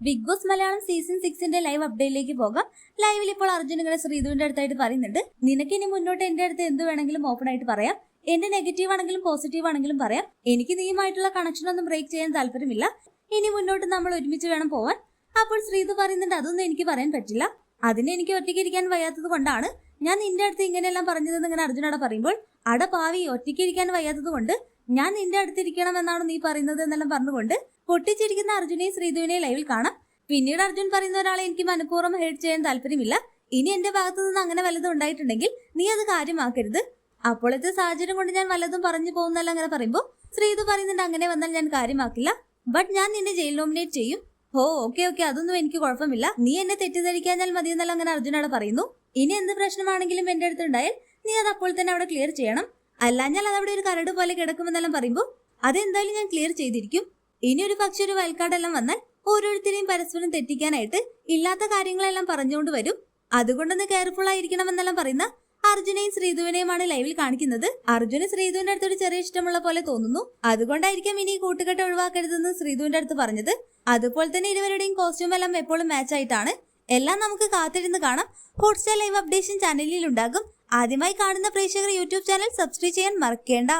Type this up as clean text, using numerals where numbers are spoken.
Big Boss Malayalam season 6 live അപ്ഡേറ്റിലേക്ക് പോകാം. ലൈവിൽ ഇപ്പോൾ അർജുൻ ഇങ്ങനെ ശ്രീധുവിന്റെ അടുത്തായിട്ട് പറയുന്നുണ്ട്, നിനക്ക് ഇനി മുന്നോട്ട് എന്റെ അടുത്ത് എന്ത് വേണമെങ്കിലും ഓപ്പൺ ആയിട്ട് പറയാം. എന്റെ നെഗറ്റീവ് ആണെങ്കിലും പോസിറ്റീവ് ആണെങ്കിലും പറയാം. എനിക്ക് നീയുമായിട്ടുള്ള കണക്ഷൻ ഒന്നും ബ്രേക്ക് ചെയ്യാൻ താല്പര്യമില്ല. ഇനി മുന്നോട്ട് നമ്മൾ ഒരുമിച്ച് വേണം പോവാൻ. അപ്പോൾ ശ്രീധു പറയുന്നുണ്ട്, അതൊന്നും എനിക്ക് പറയാൻ പറ്റില്ല. അതിന് എനിക്ക് ഒറ്റയ്ക്ക് ഇരിക്കാൻ വയ്യാത്തത് കൊണ്ടാണ് ഞാൻ നിന്റെ അടുത്ത് ഇങ്ങനെയെല്ലാം പറഞ്ഞതെന്ന് ഇങ്ങനെ അർജുനോട് പറയുമ്പോൾ, അട പാവി, ഒറ്റയ്ക്ക് ഇരിക്കാൻ വയ്യാത്തത് കൊണ്ട് ഞാൻ നിന്റെ അടുത്തിരിക്കണം എന്നാണ് നീ പറയുന്നത് എന്നെല്ലാം പറഞ്ഞുകൊണ്ട് പൊട്ടിച്ചിരിക്കുന്ന അർജുനെയും ശ്രീധുവിനെയും ലൈവിൽ കാണാം. പിന്നീട് അർജുൻ പറയുന്ന ഒരാളെ എനിക്ക് മനഃപൂർവ്വം ഹേറ്റ് ചെയ്യാൻ താല്പര്യമില്ല. ഇനി എന്റെ ഭാഗത്തു നിന്ന് അങ്ങനെ വല്ലതും ഉണ്ടായിട്ടുണ്ടെങ്കിൽ നീ അത് കാര്യമാക്കരുത്. അപ്പോഴത്തെ സാഹചര്യം കൊണ്ട് ഞാൻ വല്ലതും പറഞ്ഞു പോകുന്നല്ല അങ്ങനെ പറയുമ്പോൾ ശ്രീധു പറയുന്നുണ്ട്, അങ്ങനെ വന്നാൽ ഞാൻ കാര്യമാക്കില്ല. ബട്ട് ഞാൻ നിന്നെ ജയിൽ നോമിനേറ്റ് ചെയ്യും. ഓക്കെ അതൊന്നും എനിക്ക് കുഴപ്പമില്ല. നീ എന്നെ തെറ്റിദ്ധരിക്കാഞ്ഞാൽ മതിയെന്നല്ല അങ്ങനെ അർജുനോട് പറയുന്നു. ഇനി എന്ത് പ്രശ്നമാണെങ്കിലും എന്റെ അടുത്തുണ്ടായാൽ നീ അത് അപ്പോൾ തന്നെ അവിടെ ക്ലിയർ ചെയ്യണം. അല്ലാഞ്ഞാൽ അതവിടെ ഒരു കരട് പോലെ കിടക്കുമെന്നെല്ലാം പറയുമ്പോൾ അതെന്തായാലും ഞാൻ ക്ലിയർ ചെയ്തിരിക്കും. ഇനി ഒരു പക്ഷെ ഒരു വയൽക്കാടെല്ലാം വന്നാൽ ഓരോരുത്തരെയും പരസ്പരം തെറ്റിക്കാനായിട്ട് ഇല്ലാത്ത കാര്യങ്ങളെല്ലാം പറഞ്ഞുകൊണ്ട് വരും. അതുകൊണ്ടൊന്ന് കെയർഫുൾ ആയിരിക്കണമെന്നെല്ലാം പറയുന്ന അർജുനെയും ശ്രീധുവിനെയുമാണ് ലൈവിൽ കാണിക്കുന്നത്. അർജുന് ശ്രീധുവിന്റെ അടുത്തൊരു ചെറിയ ഇഷ്ടമുള്ള പോലെ തോന്നുന്നു. അതുകൊണ്ടായിരിക്കും ഇനി കൂട്ടുകെട്ട് ഒഴിവാക്കരുതെന്ന് ശ്രീധുവിന്റെ അടുത്ത് പറഞ്ഞത്. അതുപോലെ തന്നെ ഇരുവരുടെയും കോസ്റ്റ്യൂം എല്ലാം എപ്പോഴും മാച്ച് ആയിട്ടാണ്. എല്ലാം നമുക്ക് കാത്തിരുന്ന് കാണാം. ഹോട്ട്സ്റ്റാർ ലൈവ് അപ്ഡേഷൻ ചാനലിൽ ഉണ്ടാകും. ആദ്യമായി കാണുന്ന പ്രേക്ഷകർ യൂട്യൂബ് ചാനൽ സബ്സ്ക്രൈബ് ചെയ്യാൻ മറക്കേണ്ട.